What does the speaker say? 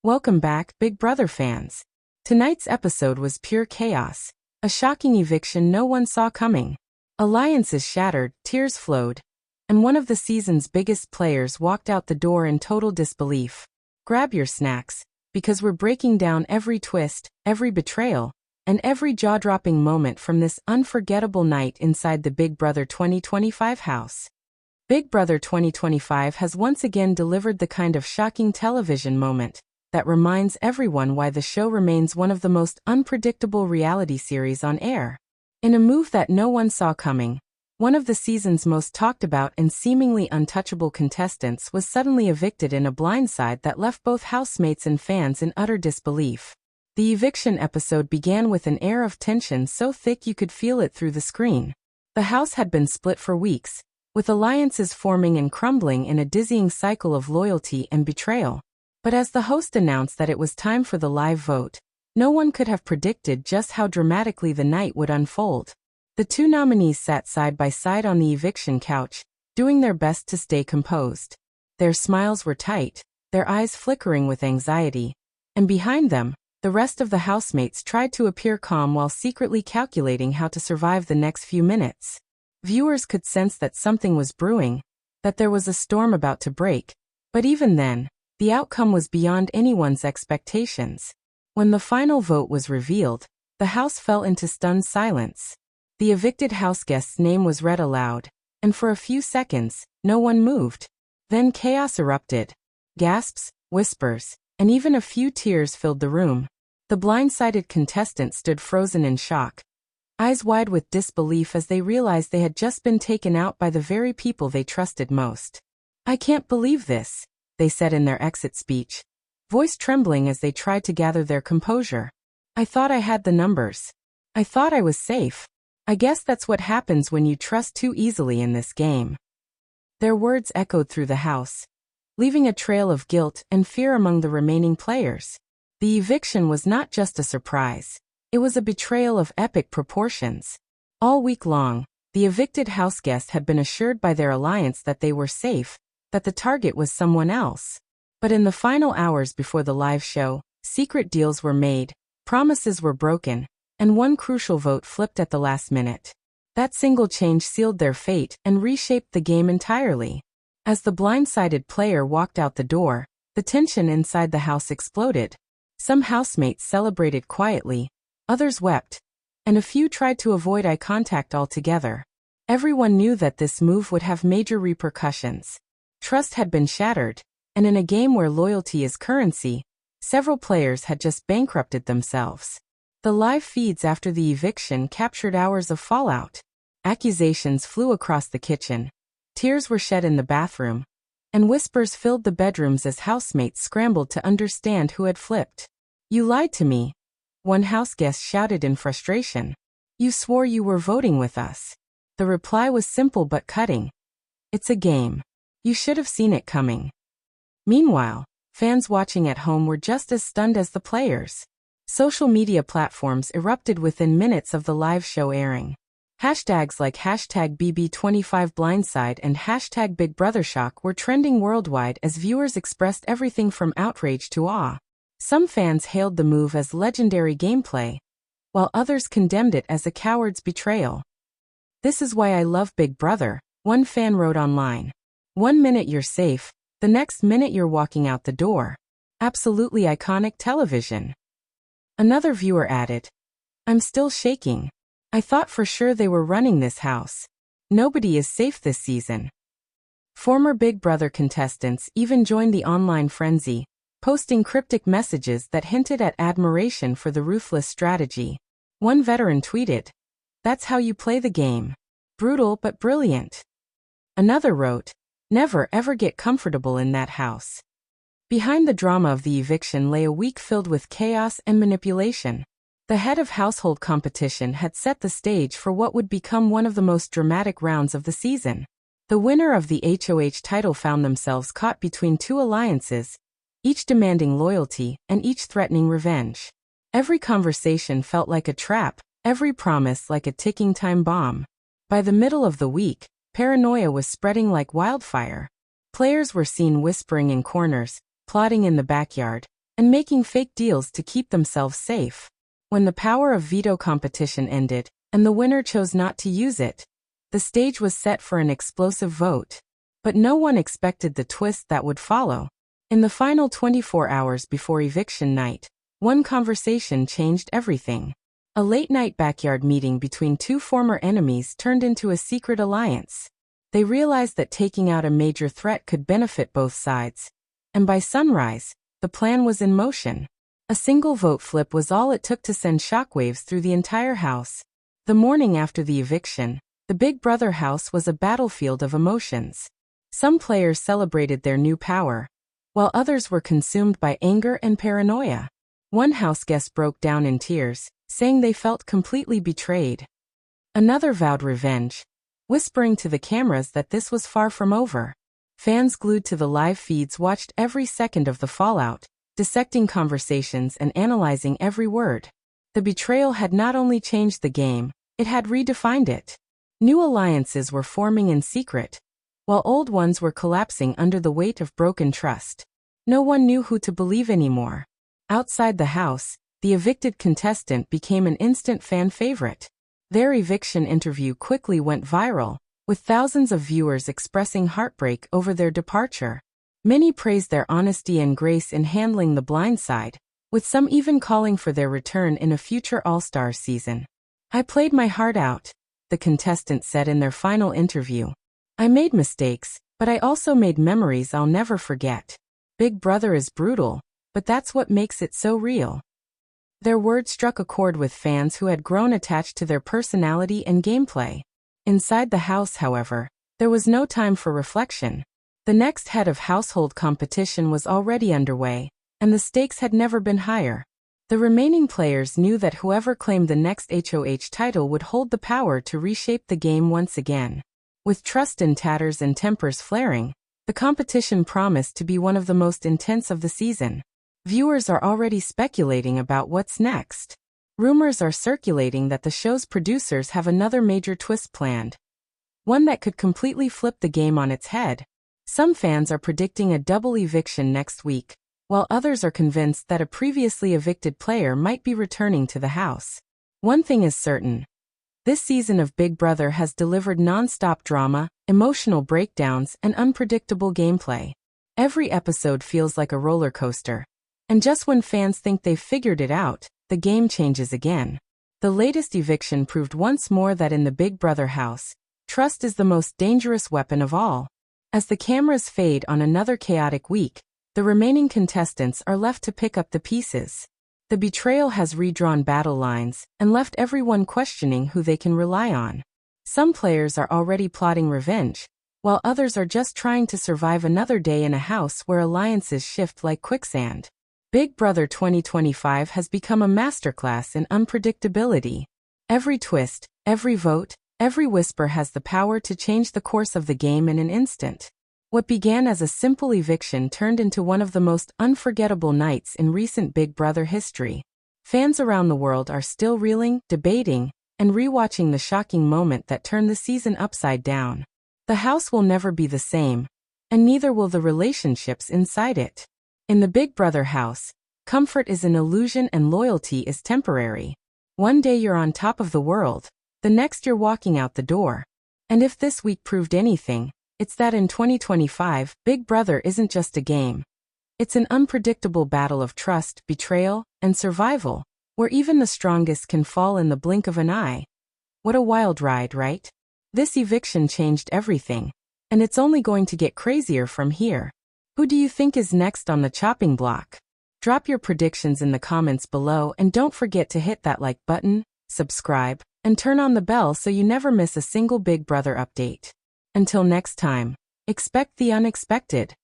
Welcome back, Big Brother fans. Tonight's episode was pure chaos. A shocking eviction no one saw coming. Alliances shattered, tears flowed, and one of the season's biggest players walked out the door in total disbelief. Grab your snacks, because we're breaking down every twist, every betrayal, and every jaw-dropping moment from this unforgettable night inside the Big Brother 2025 house. Big Brother 2025 has once again delivered the kind of shocking television moment that reminds everyone why the show remains one of the most unpredictable reality series on air. In a move that no one saw coming, one of the season's most talked about and seemingly untouchable contestants was suddenly evicted in a blindside that left both housemates and fans in utter disbelief. The eviction episode began with an air of tension so thick you could feel it through the screen. The house had been split for weeks, with alliances forming and crumbling in a dizzying cycle of loyalty and betrayal. But as the host announced that it was time for the live vote, no one could have predicted just how dramatically the night would unfold. The two nominees sat side by side on the eviction couch, doing their best to stay composed. Their smiles were tight, their eyes flickering with anxiety, and behind them, the rest of the housemates tried to appear calm while secretly calculating how to survive the next few minutes. Viewers could sense that something was brewing, that there was a storm about to break, but even then, the outcome was beyond anyone's expectations. When the final vote was revealed, the house fell into stunned silence. The evicted houseguest's name was read aloud, and for a few seconds, no one moved. Then chaos erupted. Gasps, whispers, and even a few tears filled the room. The blindsided contestant stood frozen in shock, eyes wide with disbelief as they realized they had just been taken out by the very people they trusted most. "I can't believe this," they said in their exit speech, voice trembling as they tried to gather their composure. "I thought I had the numbers. I thought I was safe. I guess that's what happens when you trust too easily in this game." Their words echoed through the house, leaving a trail of guilt and fear among the remaining players. The eviction was not just a surprise. It was a betrayal of epic proportions. All week long, the evicted houseguests had been assured by their alliance that they were safe, that the target was someone else. But in the final hours before the live show, secret deals were made, promises were broken, and one crucial vote flipped at the last minute. That single change sealed their fate and reshaped the game entirely. As the blindsided player walked out the door, the tension inside the house exploded. Some housemates celebrated quietly, others wept, and a few tried to avoid eye contact altogether. Everyone knew that this move would have major repercussions. Trust had been shattered, and in a game where loyalty is currency, several players had just bankrupted themselves. The live feeds after the eviction captured hours of fallout. Accusations flew across the kitchen, tears were shed in the bathroom, and whispers filled the bedrooms as housemates scrambled to understand who had flipped. "You lied to me," one houseguest shouted in frustration. "You swore you were voting with us." The reply was simple but cutting. "It's a game. You should have seen it coming." Meanwhile, fans watching at home were just as stunned as the players. Social media platforms erupted within minutes of the live show airing. Hashtags like #BB25Blindside and #BigBrotherShock were trending worldwide as viewers expressed everything from outrage to awe. Some fans hailed the move as legendary gameplay, while others condemned it as a coward's betrayal. "This is why I love Big Brother," one fan wrote online. "One minute you're safe, the next minute you're walking out the door. Absolutely iconic television." Another viewer added, "I'm still shaking. I thought for sure they were running this house. Nobody is safe this season." Former Big Brother contestants even joined the online frenzy, posting cryptic messages that hinted at admiration for the ruthless strategy. One veteran tweeted, "That's how you play the game. Brutal but brilliant." Another wrote, "Never ever get comfortable in that house." Behind the drama of the eviction lay a week filled with chaos and manipulation. The head of household competition had set the stage for what would become one of the most dramatic rounds of the season. The winner of the HOH title found themselves caught between two alliances, each demanding loyalty and each threatening revenge. Every conversation felt like a trap, every promise like a ticking time bomb. By the middle of the week, paranoia was spreading like wildfire. Players were seen whispering in corners, plotting in the backyard, and making fake deals to keep themselves safe. When the power of veto competition ended, and the winner chose not to use it, the stage was set for an explosive vote. But no one expected the twist that would follow. In the final 24 hours before eviction night, one conversation changed everything. A late-night backyard meeting between two former enemies turned into a secret alliance. They realized that taking out a major threat could benefit both sides. And by sunrise, the plan was in motion. A single vote flip was all it took to send shockwaves through the entire house. The morning after the eviction, the Big Brother house was a battlefield of emotions. Some players celebrated their new power, while others were consumed by anger and paranoia. One house guest broke down in tears, saying they felt completely betrayed. Another vowed revenge, whispering to the cameras that this was far from over. Fans glued to the live feeds watched every second of the fallout, dissecting conversations and analyzing every word. The betrayal had not only changed the game, it had redefined it. New alliances were forming in secret, while old ones were collapsing under the weight of broken trust. No one knew who to believe anymore. Outside the house, the evicted contestant became an instant fan favorite. Their eviction interview quickly went viral, with thousands of viewers expressing heartbreak over their departure. Many praised their honesty and grace in handling the blind side, with some even calling for their return in a future All-Star season. "I played my heart out," the contestant said in their final interview. "I made mistakes, but I also made memories I'll never forget. Big Brother is brutal, but that's what makes it so real." Their words struck a chord with fans who had grown attached to their personality and gameplay. Inside the house, however, there was no time for reflection. The next head of household competition was already underway, and the stakes had never been higher. The remaining players knew that whoever claimed the next HOH title would hold the power to reshape the game once again. With trust in tatters and tempers flaring, the competition promised to be one of the most intense of the season. Viewers are already speculating about what's next. Rumors are circulating that the show's producers have another major twist planned, one that could completely flip the game on its head. Some fans are predicting a double eviction next week, while others are convinced that a previously evicted player might be returning to the house. One thing is certain. This season of Big Brother has delivered non-stop drama, emotional breakdowns, and unpredictable gameplay. Every episode feels like a roller coaster. And just when fans think they've figured it out, the game changes again. The latest eviction proved once more that in the Big Brother house, trust is the most dangerous weapon of all. As the cameras fade on another chaotic week, the remaining contestants are left to pick up the pieces. The betrayal has redrawn battle lines and left everyone questioning who they can rely on. Some players are already plotting revenge, while others are just trying to survive another day in a house where alliances shift like quicksand. Big Brother 2025 has become a masterclass in unpredictability. Every twist, every vote, every whisper has the power to change the course of the game in an instant. What began as a simple eviction turned into one of the most unforgettable nights in recent Big Brother history. Fans around the world are still reeling, debating, and rewatching the shocking moment that turned the season upside down. The house will never be the same, and neither will the relationships inside it. In the Big Brother house, comfort is an illusion and loyalty is temporary. One day you're on top of the world, the next you're walking out the door. And if this week proved anything, it's that in 2025, Big Brother isn't just a game. It's an unpredictable battle of trust, betrayal, and survival, where even the strongest can fall in the blink of an eye. What a wild ride, right? This eviction changed everything, and it's only going to get crazier from here. Who do you think is next on the chopping block? Drop your predictions in the comments below and don't forget to hit that like button, subscribe, and turn on the bell so you never miss a single Big Brother update. Until next time, expect the unexpected.